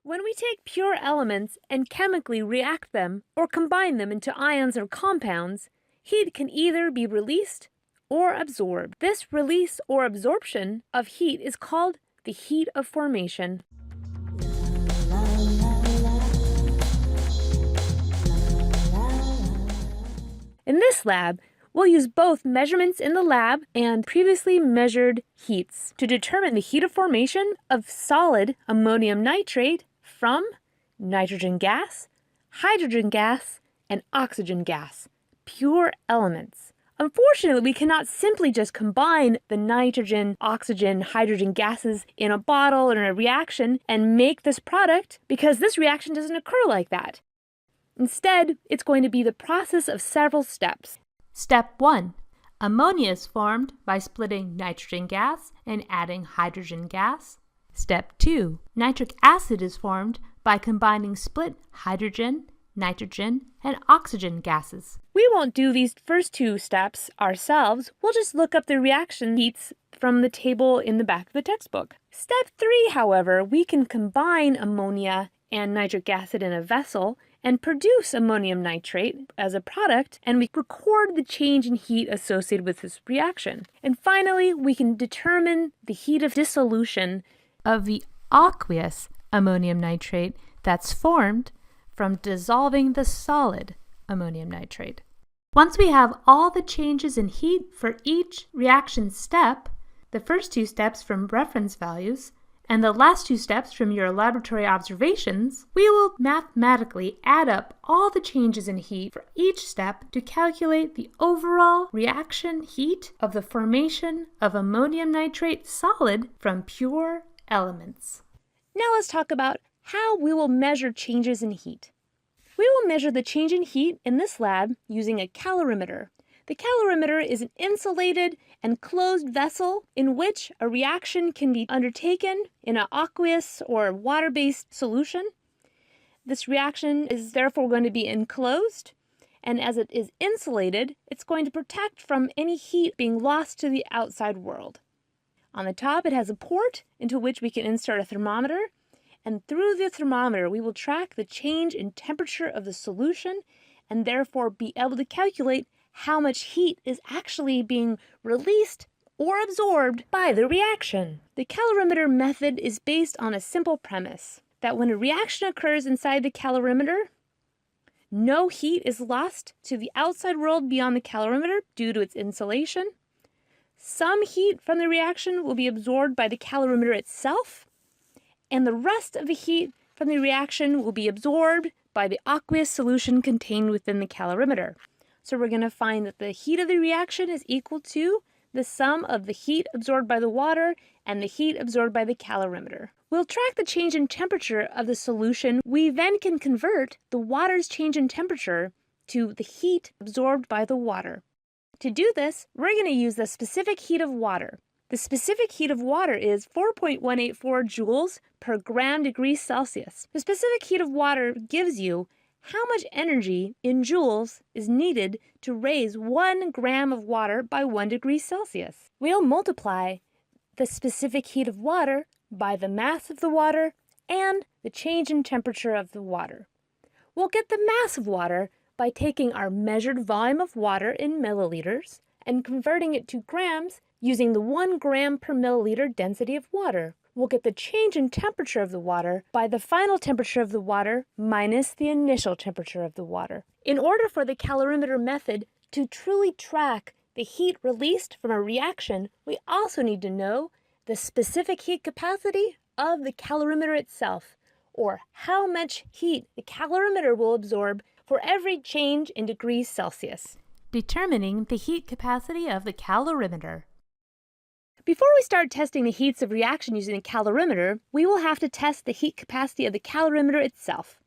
When we take pure elements and chemically react them or combine them into ions or compounds, heat can either be released or absorbed. This release or absorption of heat is called the heat of formation. In this lab, we'll use both measurements in the lab and previously measured heats to determine the heat of formation of solid ammonium nitrate from nitrogen gas, hydrogen gas, and oxygen gas, pure elements. Unfortunately, we cannot simply just combine the nitrogen, oxygen, hydrogen gases in a bottle or in a reaction and make this product, because this reaction doesn't occur like that. Instead, it's going to be the process of several steps. Step 1. Ammonia is formed by splitting nitrogen gas and adding hydrogen gas. Step 2. Nitric acid is formed by combining split hydrogen, nitrogen, and oxygen gases. We won't do these first two steps ourselves. We'll just look up the reaction heats from the table in the back of the textbook. Step 3, however, we can combine ammonia and nitric acid in a vessel and produce ammonium nitrate as a product, and we record the change in heat associated with this reaction. And finally, we can determine the heat of dissolution of the aqueous ammonium nitrate that's formed from dissolving the solid ammonium nitrate. Once we have all the changes in heat for each reaction step, the first two steps from reference values, and the last two steps from your laboratory observations, we will mathematically add up all the changes in heat for each step to calculate the overall reaction heat of the formation of ammonium nitrate solid from pure elements. Now let's talk about how we will measure changes in heat. We will measure the change in heat in this lab using a calorimeter. The calorimeter is an insulated and closed vessel in which a reaction can be undertaken in an aqueous or water-based solution. This reaction is therefore going to be enclosed, and as it is insulated, it's going to protect from any heat being lost to the outside world. On the top, it has a port into which we can insert a thermometer, and through the thermometer, we will track the change in temperature of the solution and therefore be able to calculate how much heat is actually being released or absorbed by the reaction. The calorimeter method is based on a simple premise that when a reaction occurs inside the calorimeter, no heat is lost to the outside world beyond the calorimeter due to its insulation. Some heat from the reaction will be absorbed by the calorimeter itself, and the rest of the heat from the reaction will be absorbed by the aqueous solution contained within the calorimeter. So we're going to find that the heat of the reaction is equal to the sum of the heat absorbed by the water and the heat absorbed by the calorimeter. We'll track the change in temperature of the solution. We then can convert the water's change in temperature to the heat absorbed by the water. To do this, we're going to use the specific heat of water. The specific heat of water is 4.184 joules per gram degree Celsius. The specific heat of water gives you how much energy in joules is needed to raise 1 gram of water by 1 degree Celsius. We'll multiply the specific heat of water by the mass of the water and the change in temperature of the water. We'll get the mass of water by taking our measured volume of water in milliliters and converting it to grams using the 1 gram per milliliter density of water. We'll get the change in temperature of the water by the final temperature of the water minus the initial temperature of the water. In order for the calorimeter method to truly track the heat released from a reaction, we also need to know the specific heat capacity of the calorimeter itself, or how much heat the calorimeter will absorb for every change in degrees Celsius. Determining the heat capacity of the calorimeter. Before we start testing the heats of reaction using a calorimeter, we will have to test the heat capacity of the calorimeter itself.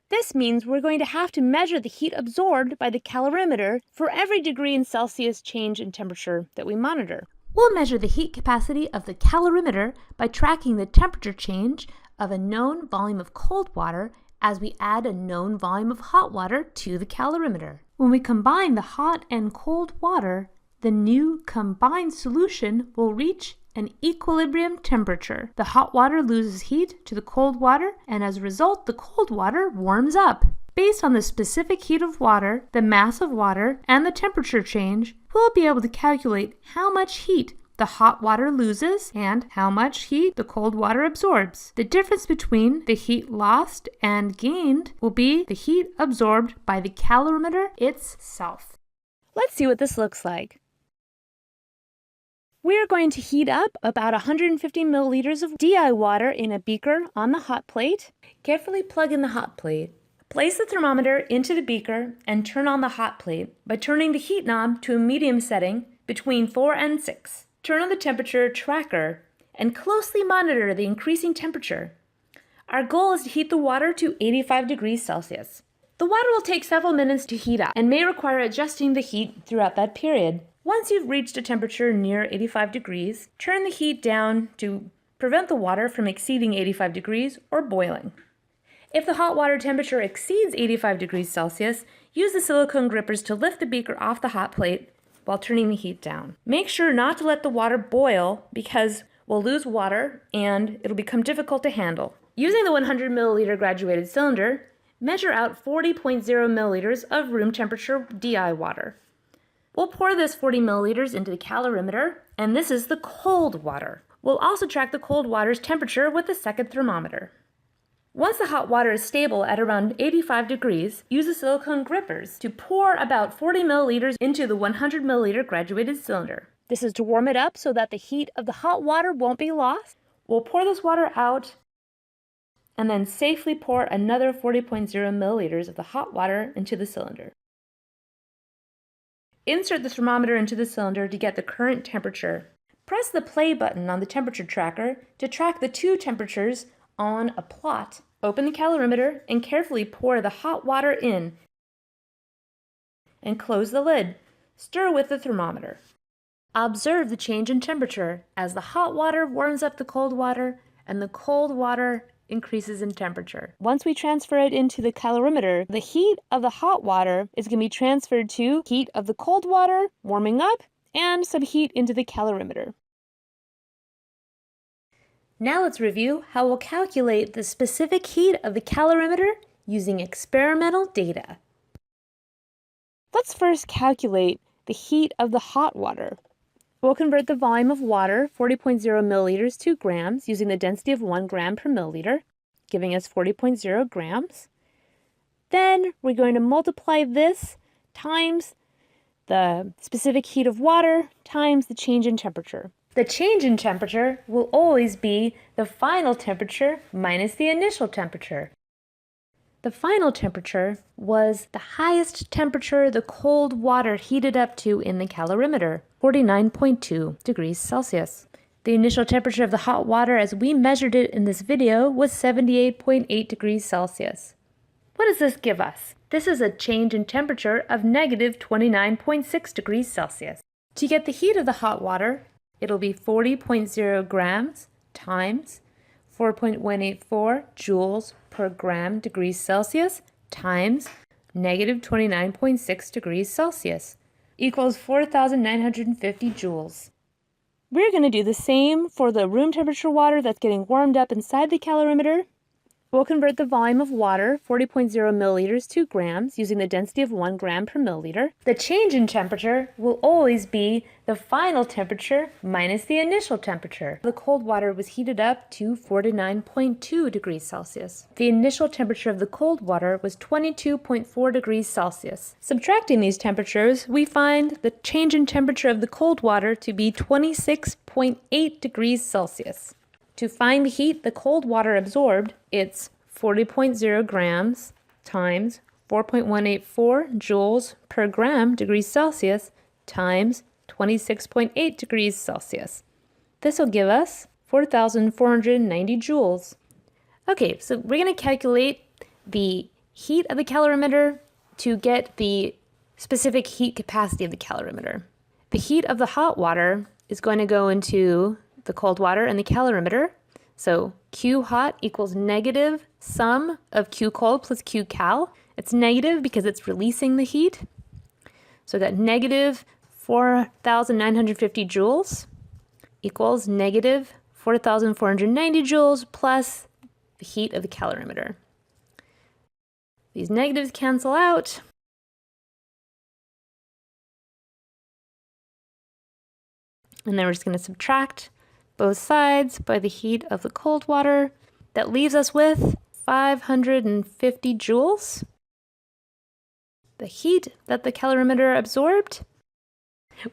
This means we're going to have to measure the heat absorbed by the calorimeter for every degree in Celsius change in temperature that we monitor. We'll measure the heat capacity of the calorimeter by tracking the temperature change of a known volume of cold water as we add a known volume of hot water to the calorimeter. When we combine the hot and cold water, the new combined solution will reach an equilibrium temperature. The hot water loses heat to the cold water, and as a result, the cold water warms up. Based on the specific heat of water, the mass of water, and the temperature change, we'll be able to calculate how much heat the hot water loses and how much heat the cold water absorbs. The difference between the heat lost and gained will be the heat absorbed by the calorimeter itself. Let's see what this looks like. We're going to heat up about 150 milliliters of DI water in a beaker on the hot plate. Carefully plug in the hot plate. Place the thermometer into the beaker and turn on the hot plate by turning the heat knob to a medium setting between 4 and 6. Turn on the temperature tracker and closely monitor the increasing temperature. Our goal is to heat the water to 85 degrees Celsius. The water will take several minutes to heat up and may require adjusting the heat throughout that period. Once you've reached a temperature near 85 degrees, turn the heat down to prevent the water from exceeding 85 degrees or boiling. If the hot water temperature exceeds 85 degrees Celsius, use the silicone grippers to lift the beaker off the hot plate while turning the heat down. Make sure not to let the water boil because we'll lose water and it'll become difficult to handle. Using the 100 milliliter graduated cylinder, measure out 40.0 milliliters of room temperature DI water. We'll pour this 40 milliliters into the calorimeter, and this is the cold water. We'll also track the cold water's temperature with the second thermometer. Once the hot water is stable at around 85 degrees, use the silicone grippers to pour about 40 milliliters into the 100 milliliter graduated cylinder. This is to warm it up so that the heat of the hot water won't be lost. We'll pour this water out and then safely pour another 40.0 milliliters of the hot water into the cylinder. Insert the thermometer into the cylinder to get the current temperature. Press the play button on the temperature tracker to track the two temperatures on a plot. Open the calorimeter and carefully pour the hot water in and close the lid. Stir with the thermometer. Observe the change in temperature as the hot water warms up the cold water and the cold water increases in temperature. Once we transfer it into the calorimeter, the heat of the hot water is going to be transferred to heat of the cold water warming up and some heat into the calorimeter. Now let's review how we'll calculate the specific heat of the calorimeter using experimental data. Let's first calculate the heat of the hot water. We'll convert the volume of water, 40.0 milliliters, to grams using the density of 1 gram per milliliter, giving us 40.0 grams. Then we're going to multiply this times the specific heat of water times the change in temperature. The change in temperature will always be the final temperature minus the initial temperature. The final temperature was the highest temperature the cold water heated up to in the calorimeter, 49.2 degrees Celsius. The initial temperature of the hot water as we measured it in this video was 78.8 degrees Celsius. What does this give us? This is a change in temperature of negative 29.6 degrees Celsius. To get the heat of the hot water, it'll be 40.0 grams times 4.184 joules per gram degrees Celsius times negative 29.6 degrees Celsius equals 4,950 joules. We're going to do the same for the room temperature water that's getting warmed up inside the calorimeter. We'll convert the volume of water, 40.0 milliliters, to grams using the density of 1 gram per milliliter. The change in temperature will always be the final temperature minus the initial temperature. The cold water was heated up to 49.2 degrees Celsius. The initial temperature of the cold water was 22.4 degrees Celsius. Subtracting these temperatures, we find the change in temperature of the cold water to be 26.8 degrees Celsius. To find the heat the cold water absorbed, it's 40.0 grams times 4.184 joules per gram degrees Celsius times 26.8 degrees Celsius. This will give us 4,490 joules. Okay, so we're going to calculate the heat of the calorimeter to get the specific heat capacity of the calorimeter. The heat of the hot water is going to go into the cold water and the calorimeter. So Q hot equals negative sum of Q cold plus Q cal. It's negative because it's releasing the heat. So that negative 4,950 joules equals negative 4,490 joules plus the heat of the calorimeter. These negatives cancel out. And then we're just going to subtract both sides by the heat of the cold water. That leaves us with 550 joules, the heat that the calorimeter absorbed.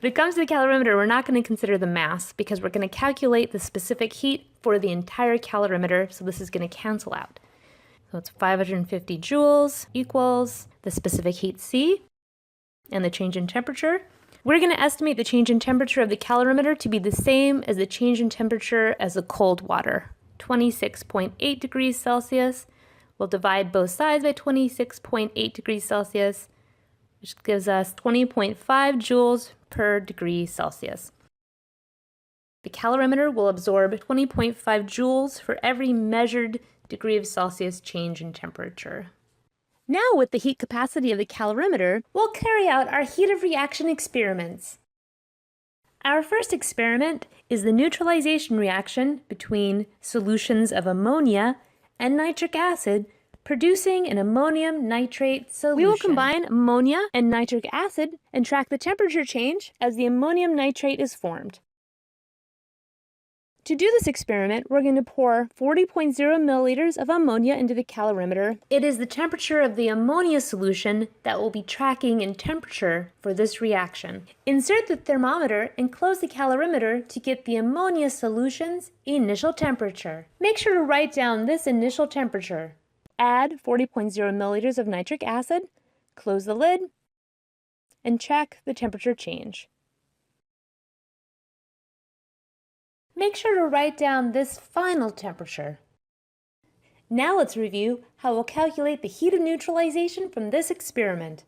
When it comes to the calorimeter, we're not going to consider the mass because we're going to calculate the specific heat for the entire calorimeter, so this is going to cancel out. So it's 550 joules equals the specific heat C and the change in temperature. We're going to estimate the change in temperature of the calorimeter to be the same as the change in temperature as the cold water, 26.8 degrees Celsius. We'll divide both sides by 26.8 degrees Celsius, which gives us 20.5 joules per degree Celsius. The calorimeter will absorb 20.5 joules for every measured degree of Celsius change in temperature. Now, with the heat capacity of the calorimeter, we'll carry out our heat of reaction experiments. Our first experiment is the neutralization reaction between solutions of ammonia and nitric acid, producing an ammonium nitrate solution. We will combine ammonia and nitric acid and track the temperature change as the ammonium nitrate is formed. To do this experiment, we're going to pour 40.0 milliliters of ammonia into the calorimeter. It is the temperature of the ammonia solution that will be tracking in temperature for this reaction. Insert the thermometer and close the calorimeter to get the ammonia solution's initial temperature. Make sure to write down this initial temperature. Add 40.0 milliliters of nitric acid, close the lid, and check the temperature change. Make sure to write down this final temperature. Now let's review how we'll calculate the heat of neutralization from this experiment.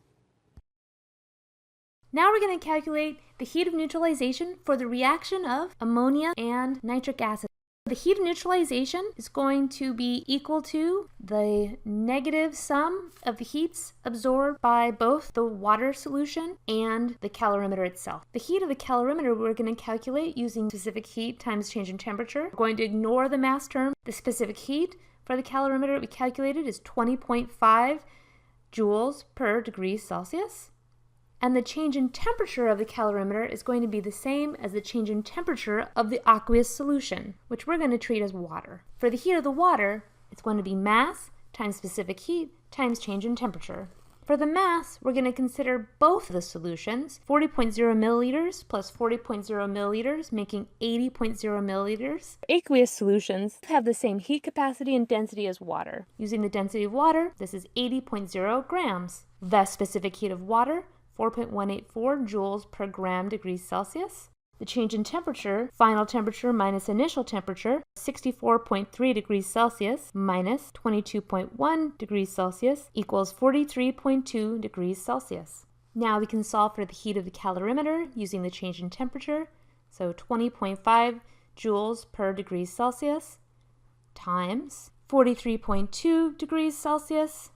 Now we're going to calculate the heat of neutralization for the reaction of ammonia and nitric acid. The heat of neutralization is going to be equal to the negative sum of the heats absorbed by both the water solution and the calorimeter itself. The heat of the calorimeter we're going to calculate using specific heat times change in temperature. We're going to ignore the mass term. The specific heat for the calorimeter we calculated is 20.5 joules per degree Celsius. And the change in temperature of the calorimeter is going to be the same as the change in temperature of the aqueous solution, which we're going to treat as water. For the heat of the water, it's going to be mass times specific heat times change in temperature. For the mass, we're going to consider both the solutions, 40.0 milliliters plus 40.0 milliliters, making 80.0 milliliters. Aqueous solutions have the same heat capacity and density as water. Using the density of water, this is 80.0 grams. The specific heat of water, 4.184 joules per gram degrees Celsius. The change in temperature, final temperature minus initial temperature, 64.3 degrees Celsius minus 22.1 degrees Celsius equals 43.2 degrees Celsius. Now we can solve for the heat of the calorimeter using the change in temperature, so 20.5 joules per degree Celsius times 43.2 degrees Celsius.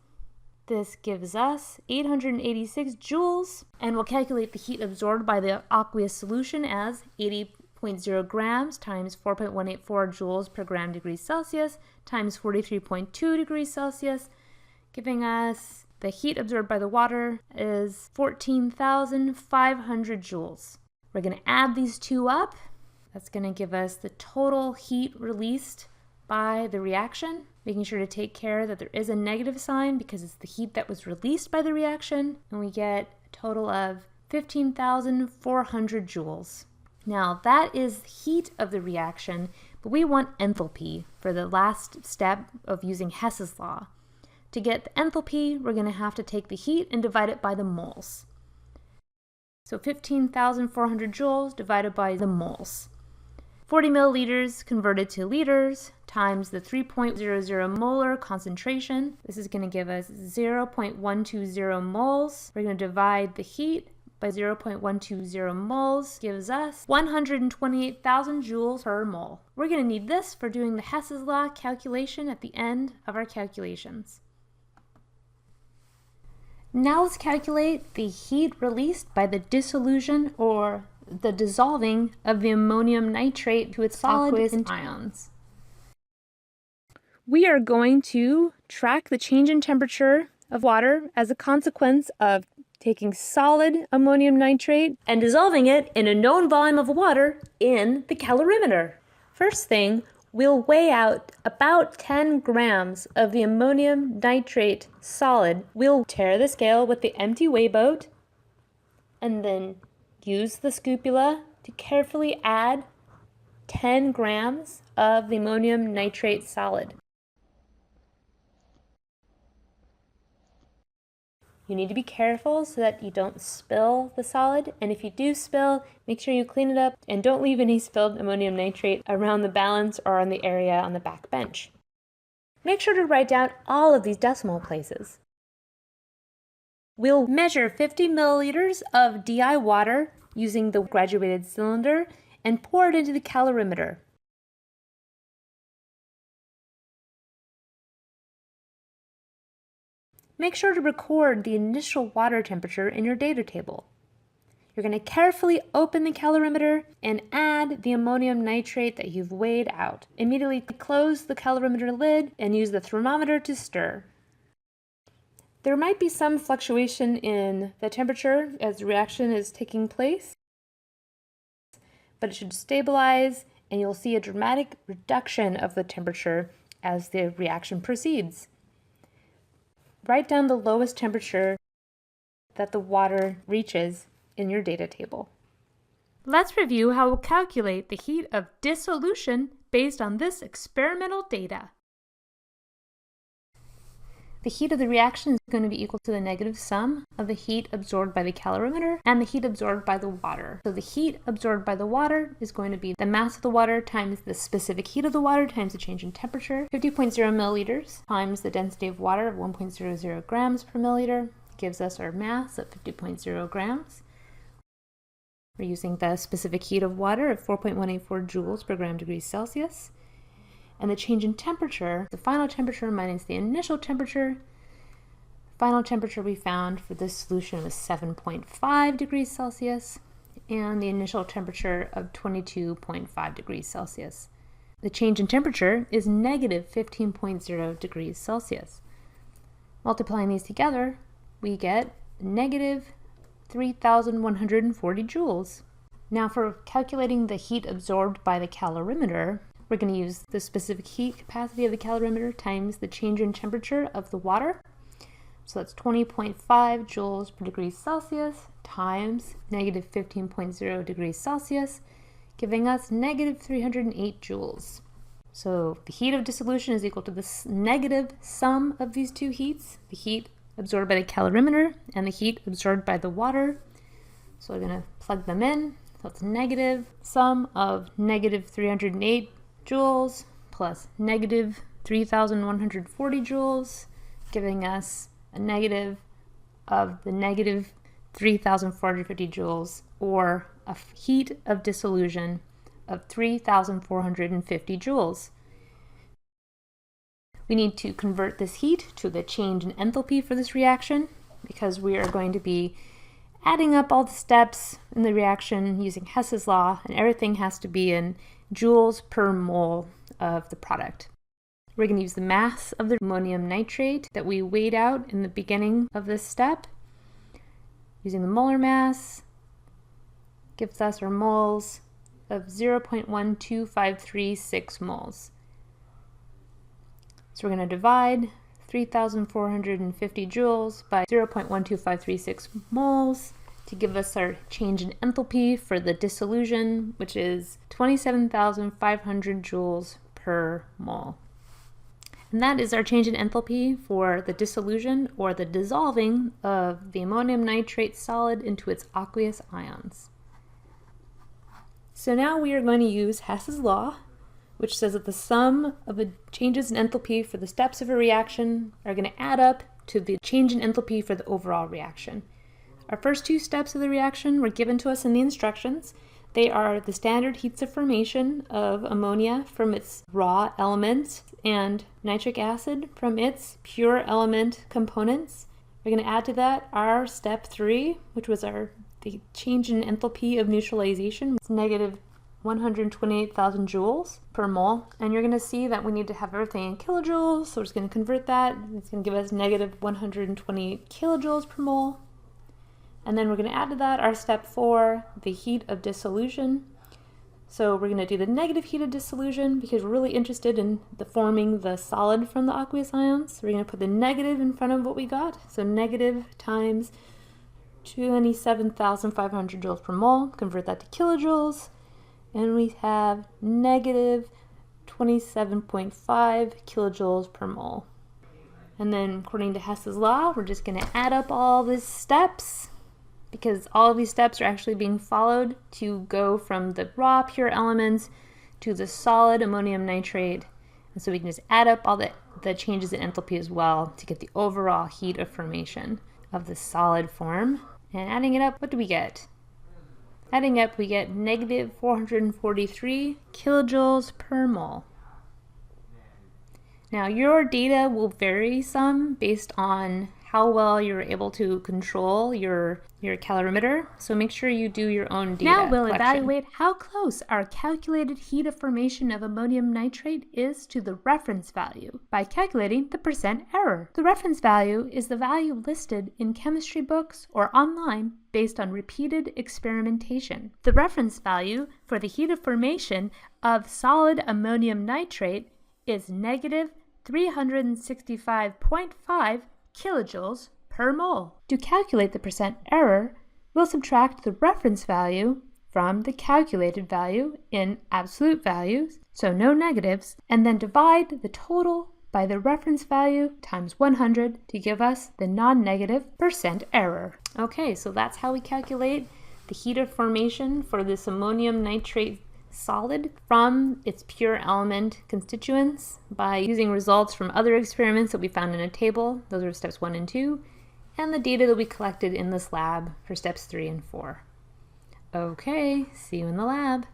This gives us 886 joules, and we'll calculate the heat absorbed by the aqueous solution as 80.0 grams times 4.184 joules per gram degrees Celsius times 43.2 degrees Celsius, giving us the heat absorbed by the water is 14,500 joules. We're going to add these two up. That's going to give us the total heat released by the reaction, making sure to take care that there is a negative sign because it's the heat that was released by the reaction, and we get a total of 15,400 joules. Now that is the heat of the reaction, but we want enthalpy for the last step of using Hess's law. To get the enthalpy, we're going to have to take the heat and divide it by the moles. So 15,400 joules divided by the moles. 40 milliliters converted to liters times the 3.00 molar concentration. This is going to give us 0.120 moles. We're going to divide the heat by 0.120 moles, gives us 128,000 joules per mole. We're going to need this for doing the Hess's law calculation at the end of our calculations. Now let's calculate the heat released by the dissolution or the dissolving of the ammonium nitrate to its aqueous ions. We are going to track the change in temperature of water as a consequence of taking solid ammonium nitrate and dissolving it in a known volume of water in the calorimeter. First thing, we'll weigh out about 10 grams of the ammonium nitrate solid. We'll tare the scale with the empty weigh boat and then use the scupula to carefully add 10 grams of the ammonium nitrate solid. You need to be careful so that you don't spill the solid, and if you do spill, make sure you clean it up and don't leave any spilled ammonium nitrate around the balance or on the area on the back bench. Make sure to write down all of these decimal places. We'll measure 50 milliliters of DI water using the graduated cylinder and pour it into the calorimeter. Make sure to record the initial water temperature in your data table. You're going to carefully open the calorimeter and add the ammonium nitrate that you've weighed out. Immediately close the calorimeter lid and use the thermometer to stir. There might be some fluctuation in the temperature as the reaction is taking place, but it should stabilize and you'll see a dramatic reduction of the temperature as the reaction proceeds. Write down the lowest temperature that the water reaches in your data table. Let's review how we'll calculate the heat of dissolution based on this experimental data. The heat of the reaction is going to be equal to the negative sum of the heat absorbed by the calorimeter and the heat absorbed by the water. So the heat absorbed by the water is going to be the mass of the water times the specific heat of the water times the change in temperature. 50.0 milliliters times the density of water of 1.00 grams per milliliter gives us our mass of 50.0 grams. We're using the specific heat of water of 4.184 joules per gram degrees Celsius. And the change in temperature, the final temperature minus the initial temperature. Final temperature we found for this solution was 7.5 degrees Celsius and the initial temperature of 22.5 degrees Celsius. The change in temperature is negative 15.0 degrees Celsius. Multiplying these together, we get negative 3,140 joules. Now for calculating the heat absorbed by the calorimeter, we're going to use the specific heat capacity of the calorimeter times the change in temperature of the water. So that's 20.5 joules per degree Celsius times negative 15.0 degrees Celsius, giving us negative 308 joules. So the heat of dissolution is equal to the negative sum of these two heats, the heat absorbed by the calorimeter and the heat absorbed by the water. So we're going to plug them in. So it's negative sum of negative 308 joules plus negative 3,140 joules, giving us a negative of the negative 3,450 joules, or a heat of dissolution of 3,450 joules. We need to convert this heat to the change in enthalpy for this reaction because we are going to be adding up all the steps in the reaction using Hess's law, and everything has to be in joules per mole of the product. We're going to use the mass of the ammonium nitrate that we weighed out in the beginning of this step. Using the molar mass gives us our moles of 0.12536 moles. So we're going to divide 3,450 joules by 0.12536 moles to give us our change in enthalpy for the dissolution, which is 27,500 joules per mole. And that is our change in enthalpy for the dissolution, or the dissolving of the ammonium nitrate solid into its aqueous ions. So now we are going to use Hess's law, which says that the sum of the changes in enthalpy for the steps of a reaction are going to add up to the change in enthalpy for the overall reaction. Our first two steps of the reaction were given to us in the instructions. They are the standard heats of formation of ammonia from its raw elements and nitric acid from its pure element components. We're going to add to that our step 3, which was the the change in enthalpy of neutralization is negative 128,000 joules per mole. And you're going to see that we need to have everything in kilojoules, so we're just going to convert that. It's going to give us negative 128 kilojoules per mole. And then we're going to add to that our step 4, the heat of dissolution. So we're going to do the negative heat of dissolution because we're really interested in forming the solid from the aqueous ions. So we're going to put the negative in front of what we got. So negative times 27,500 joules per mole. Convert that to kilojoules. And we have negative 27.5 kilojoules per mole. And then according to Hess's law, we're just going to add up all these steps because all of these steps are actually being followed to go from the raw pure elements to the solid ammonium nitrate. And so we can just add up all the changes in enthalpy as well to get the overall heat of formation of the solid form. And adding it up, what do we get? Adding up, we get negative 443 kilojoules per mole. Now, your data will vary some based on how well you're able to control your calorimeter, so make sure you do your own data Now we'll collection. evaluate how close our calculated heat of formation of ammonium nitrate is to the reference value by calculating the percent error. The reference value is the value listed in chemistry books or online based on repeated experimentation. The reference value for the heat of formation of solid ammonium nitrate is negative 365.5 kilojoules per mole. To calculate the percent error, we'll subtract the reference value from the calculated value in absolute values, so no negatives, and then divide the total by the reference value times 100 to give us the non-negative percent error. Okay, so that's how we calculate the heat of formation for this ammonium nitrate solid from its pure element constituents by using results from other experiments that we found in a table. Those are steps 1 and 2, and the data that we collected in this lab for steps 3 and 4. Okay, see you in the lab.